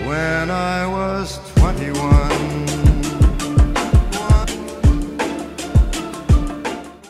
when I was 21.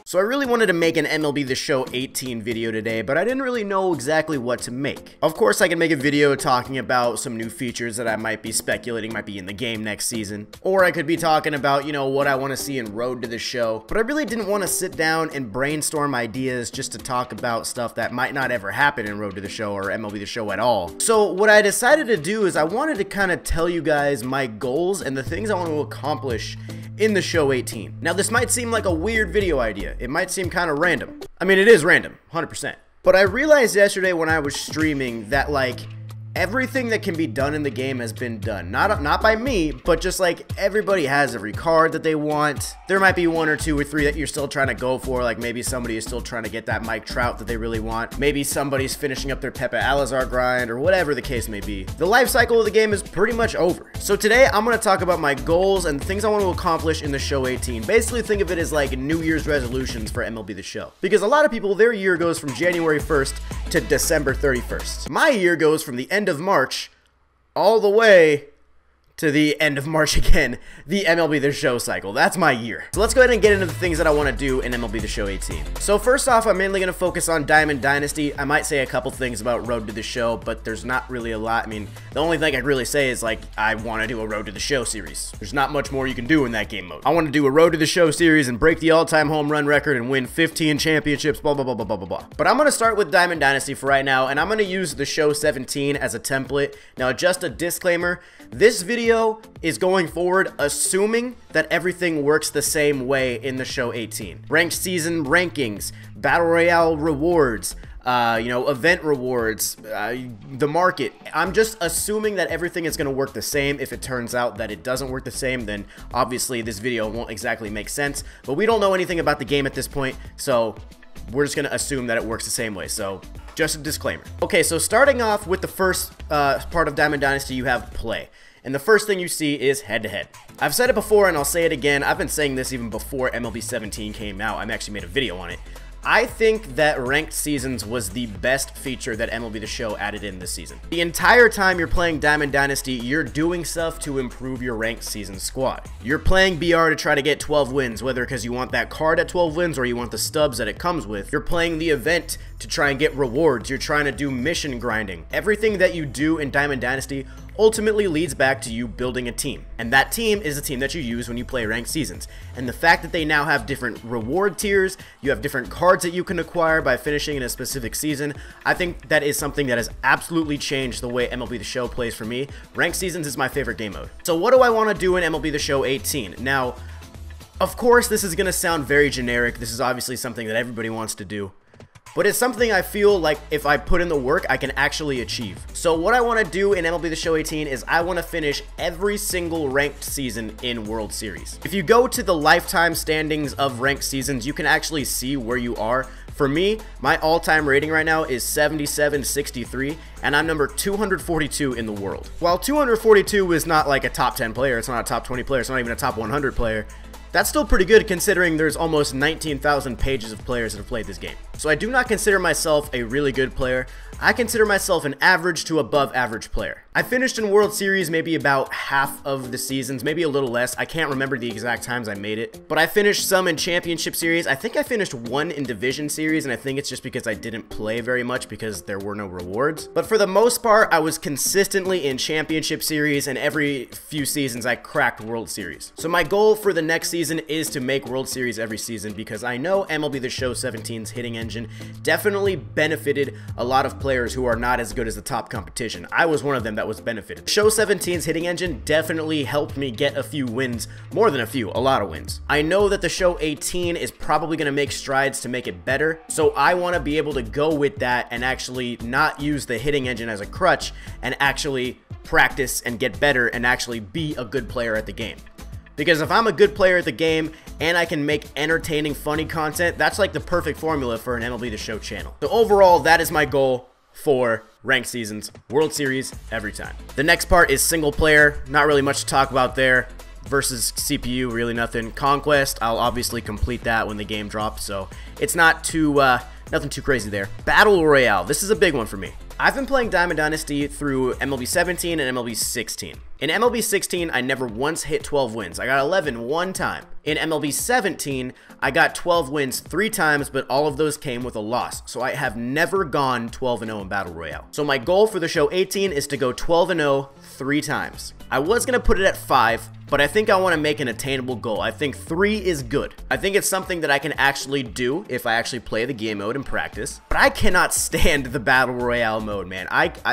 So I really wanted to make an MLB The Show 18 video today, but I didn't really know exactly what to make. Of course, I can make a video talking about some new features that I might be speculating might be in the game next season. Or I could be talking about, you know, what I want to see in Road to the Show. But I really didn't want to sit down and brainstorm ideas just to talk about stuff that might not ever happen in Road to the Show or MLB The Show at all. So what I decided to do is I wanted to kind of tell you guys my goals and the things I want to accomplish in the show 18. Now this might seem like a weird video idea. It might seem kind of random. I mean, it is random, 100%. But I realized yesterday when I was streaming that like everything that can be done in the game has been done. Not by me, but just like everybody has every card that they want. There might be one or two or three that you're still trying to go for. Like maybe somebody is still trying to get that Mike Trout that they really want. Maybe somebody's finishing up their Pepe Alazar grind or whatever the case may be. The life cycle of the game is pretty much over. So today I'm going to talk about my goals and things I want to accomplish in the show 18. Basically think of it as like New Year's resolutions for MLB The Show. Because a lot of people, their year goes from January 1st to December 31st. My year goes from the end of March all the way to the end of March again, the MLB The Show cycle. That's my year. So let's go ahead and get into the things that I want to do in MLB The Show 18. So first off, I'm mainly going to focus on Diamond Dynasty. I might say a couple things about Road to the Show, but there's not really a lot. I mean, the only thing I can really say is like, I want to do a Road to the Show series. There's not much more you can do in that game mode. I want to do a Road to the Show series and break the all-time home run record and win 15 championships, blah, blah, blah, blah, blah, blah, blah. But I'm going to start with Diamond Dynasty for right now, and I'm going to use the show 17 as a template. Now, just a disclaimer, this video is going forward assuming that everything works the same way in the show 18. Ranked season rankings, battle royale rewards, you know, event rewards, the market. I'm just assuming that everything is going to work the same. If it turns out that it doesn't work the same, then obviously this video won't exactly make sense. But we don't know anything about the game at this point, so we're just going to assume that it works the same way. So just a disclaimer. Okay, so starting off with the first part of Diamond Dynasty, you have play. And the first thing you see is head-to-head. I've said it before and I'll say it again. I've been saying this even before MLB 17 came out. I actually made a video on it. I think that ranked seasons was the best feature that MLB The Show added in this season. The entire time you're playing Diamond Dynasty, you're doing stuff to improve your ranked season squad. You're playing BR to try to get 12 wins, whether because you want that card at 12 wins or you want the stubs that it comes with. You're playing the event to try and get rewards. You're trying to do mission grinding. Everything that you do in Diamond Dynasty ultimately leads back to you building a team. And that team is the team that you use when you play ranked seasons. And the fact that they now have different reward tiers, you have different cards that you can acquire by finishing in a specific season, I think that is something that has absolutely changed the way MLB The Show plays for me. Ranked seasons is my favorite game mode. So what do I want to do in MLB The Show 18? Now, of course, this is going to sound very generic. This is obviously something that everybody wants to do. But it's something I feel like if I put in the work, I can actually achieve. So what I want to do in MLB The Show 18 is I want to finish every single ranked season in World Series. If you go to the lifetime standings of ranked seasons, you can actually see where you are. For me, my all-time rating right now is 77-63, and I'm number 242 in the world. While 242 is not like a top 10 player, it's not a top 20 player, it's not even a top 100 player, that's still pretty good considering there's almost 19,000 pages of players that have played this game. So I do not consider myself a really good player. I consider myself an average to above average player. I finished in World Series maybe about half of the seasons, maybe a little less. I can't remember the exact times I made it, but I finished some in Championship Series. I think I finished one in Division Series, and I think it's just because I didn't play very much because there were no rewards. But for the most part, I was consistently in Championship Series, and every few seasons I cracked World Series. So my goal for the next season is to make World Series every season because I know MLB The Show 17's hitting engine definitely benefited a lot of players who are not as good as the top competition. I was one of them that was benefited. Show 17's hitting engine definitely helped me get a few wins, more than a few, a lot of wins. I know that the Show 18 is probably going to make strides to make it better, so I want to be able to go with that and actually not use the hitting engine as a crutch and actually practice and get better and actually be a good player at the game. Because if I'm a good player at the game and I can make entertaining, funny content, that's like the perfect formula for an MLB The Show channel. So overall, that is my goal for ranked seasons, World Series, every time. The next part is single player. Not really much to talk about there. Versus CPU, really nothing. Conquest, I'll obviously complete that when the game drops, so it's not too Nothing too crazy there. Battle Royale. This is a big one for me. I've been playing Diamond Dynasty through MLB 17 and MLB 16. In MLB 16, I never once hit 12 wins. I got 11 one time. In MLB 17, I got 12 wins 3 times, but all of those came with a loss. So I have never gone 12-0 in Battle Royale. So my goal for the show 18 is to go 12-0 3 times. I was going to put it at 5, but I think I want to make an attainable goal. I think 3 is good. I think it's something that I can actually do if I actually play the game mode and practice. But I cannot stand the Battle Royale mode, man.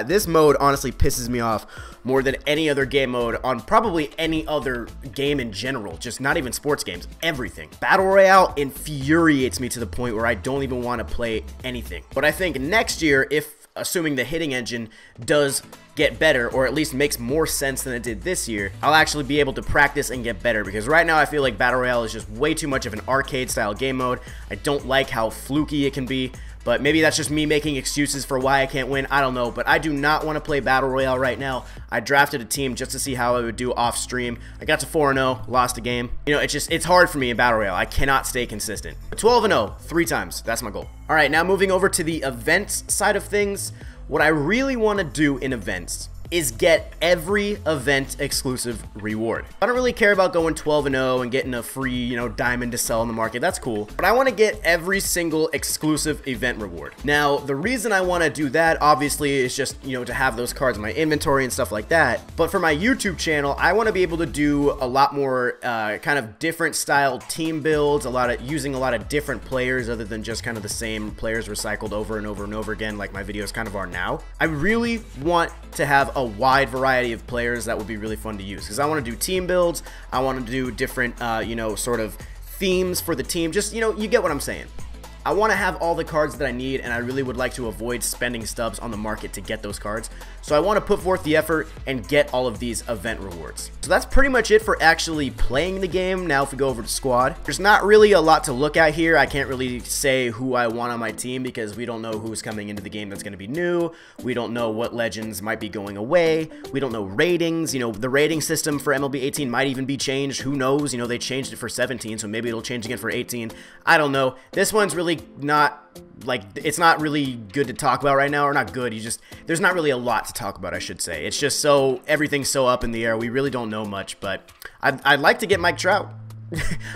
This mode honestly pisses me off more than any other game mode on probably any other game in general. Just not even sports games, everything. Battle Royale infuriates me to the point where I don't even want to play anything. But I think next year, if assuming the hitting engine does get better, or at least makes more sense than it did this year, I'll actually be able to practice and get better, because right now I feel like Battle Royale is just way too much of an arcade style game mode. I don't like how fluky it can be, but maybe that's just me making excuses for why I can't win. I don't know, but I do not want to play Battle Royale right now. I drafted a team just to see how I would do off stream. I got to 4-0, lost a game. You know, it's hard for me in Battle Royale. I cannot stay consistent. But 12-0, 3 times. That's my goal. All right, now moving over to the events side of things. What I really want to do in events is get every event exclusive reward. I don't really care about going 12-0 and getting a free, you know, diamond to sell in the market. That's cool. But I want to get every single exclusive event reward. Now, the reason I want to do that, obviously, is just, you know, to have those cards in my inventory and stuff like that. But for my YouTube channel, I want to be able to do a lot more kind of different style team builds, using a lot of different players other than just kind of the same players recycled over and over and over again, like my videos kind of are now. I really want to have a wide variety of players that would be really fun to use, because I want to do team builds. I want to do different, you know, sort of themes for the team. Just, you know, you get what I'm saying. I want to have all the cards that I need, and I really would like to avoid spending stubs on the market to get those cards. So I want to put forth the effort and get all of these event rewards. So that's pretty much it for actually playing the game. Now if we go over to squad, there's not really a lot to look at here. I can't really say who I want on my team because we don't know who's coming into the game that's going to be new. We don't know what legends might be going away. We don't know ratings. You know, the rating system for MLB 18 might even be changed. Who knows? You know, they changed it for 17, so maybe it'll change again for 18. I don't know. This one's really not, like, it's not really good to talk about right now, or not good, there's not really a lot to talk about, I should say. It's just everything's so up in the air, we really don't know much, but I'd like to get Mike Trout.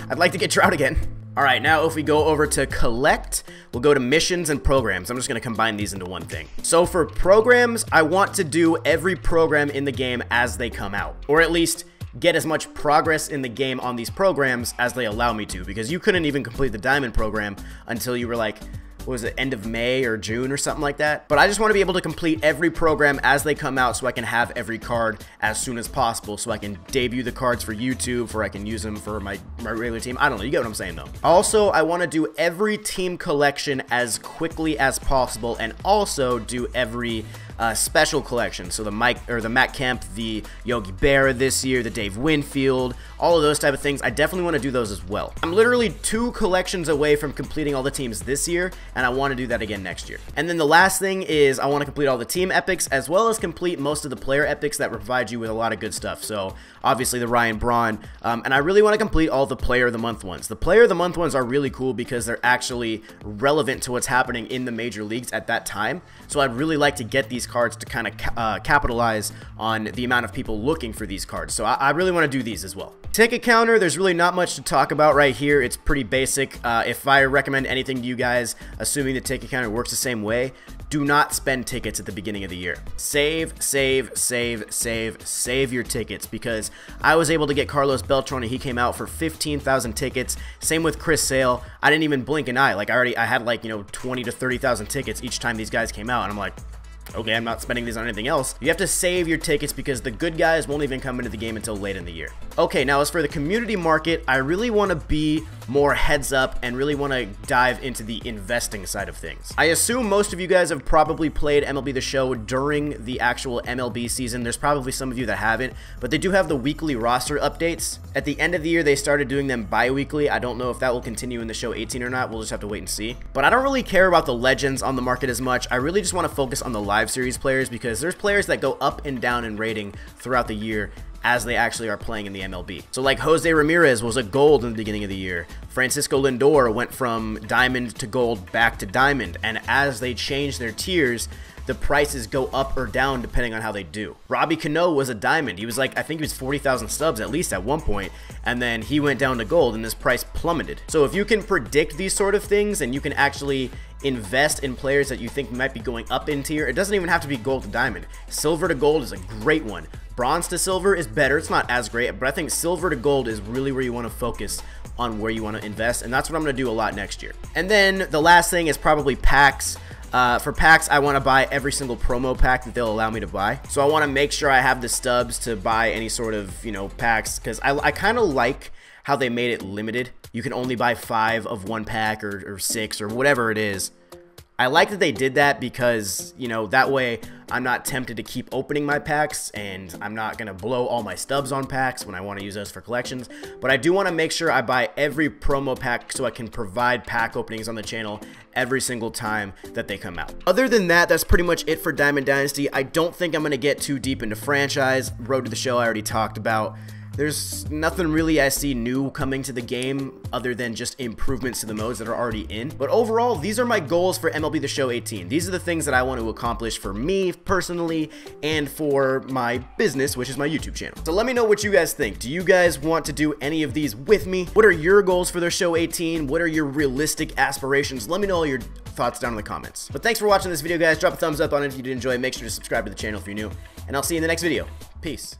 I'd like to get Trout again. Alright, now if we go over to collect, we'll go to missions and programs. I'm just going to combine these into one thing. So for programs, I want to do every program in the game as they come out, or at least get as much progress in the game on these programs as they allow me to, because you couldn't even complete the diamond program until you were like, what was it, end of May or June or something like that. But I just want to be able to complete every program as they come out, so I can have every card as soon as possible, so I can debut the cards for YouTube, or I can use them for my regular team. I don't know, you get what I'm saying though. Also, I want to do every team collection as quickly as possible, and also do every special collection. So the Matt Kemp, the Yogi Berra this year, the Dave Winfield, all of those type of things. I definitely want to do those as well. I'm literally 2 collections away from completing all the teams this year, and I want to do that again next year. And then the last thing is I want to complete all the team epics, as well as complete most of the player epics that provide you with a lot of good stuff. So obviously the Ryan Braun, and I really want to complete all the player of the month ones. The player of the month ones are really cool because they're actually relevant to what's happening in the major leagues at that time. So I'd really like to get these cards to kind of capitalize on the amount of people looking for these cards. So I really want to do these as well. Ticket counter, there's really not much to talk about right here. It's pretty basic. If I recommend anything to you guys, assuming the ticket counter works the same way, do not spend tickets at the beginning of the year. Save your tickets, because I was able to get Carlos Beltran and he came out for 15,000 tickets. Same with Chris Sale. I didn't even blink an eye. Like I had like, you know, 20 to 30,000 tickets each time these guys came out, and I'm like, okay, I'm not spending these on anything else. You have to save your tickets because the good guys won't even come into the game until late in the year. Okay, now as for the community market, I really want to be more heads up and really want to dive into the investing side of things. I assume most of you guys have probably played MLB The Show during the actual MLB season. There's probably some of you that haven't, but they do have the weekly roster updates. At the end of the year, they started doing them bi-weekly. I don't know if that will continue in the show 18 or not. We'll just have to wait and see. But I don't really care about the legends on the market as much. I really just want to focus on the live series players, because there's players that go up and down in rating throughout the year as they actually are playing in the MLB. So like Jose Ramirez was a gold in the beginning of the year. Francisco Lindor went from diamond to gold back to diamond, and as they change their tiers, the prices go up or down depending on how they do. Robbie Cano was a diamond. He was like, I think he was 40,000 subs at least at one point, and then he went down to gold and his price plummeted. So if you can predict these sort of things and you can actually invest in players that you think might be going up in tier, it doesn't even have to be gold to diamond. Silver to gold is a great one. Bronze to silver is better. It's not as great, but I think silver to gold is really where you want to focus on where you want to invest, and that's what I'm going to do a lot next year. And then the last thing is probably packs. For packs, I want to buy every single promo pack that they'll allow me to buy. So I want to make sure I have the stubs to buy any sort of, you know, packs, because I kind of like how they made it limited. You can only buy 5 of one pack or 6 or whatever it is. I like that they did that because, you know, that way I'm not tempted to keep opening my packs, and I'm not going to blow all my stubs on packs when I want to use those for collections. But I do want to make sure I buy every promo pack so I can provide pack openings on the channel every single time that they come out. Other than that, that's pretty much it for Diamond Dynasty. I don't think I'm going to get too deep into franchise. Road to the Show I already talked about. There's nothing really I see new coming to the game other than just improvements to the modes that are already in. But overall, these are my goals for MLB The Show 18. These are the things that I want to accomplish for me personally and for my business, which is my YouTube channel. So let me know what you guys think. Do you guys want to do any of these with me? What are your goals for The Show 18? What are your realistic aspirations? Let me know all your thoughts down in the comments. But thanks for watching this video, guys. Drop a thumbs up on it if you did enjoy. Make sure to subscribe to the channel if you're new. And I'll see you in the next video. Peace.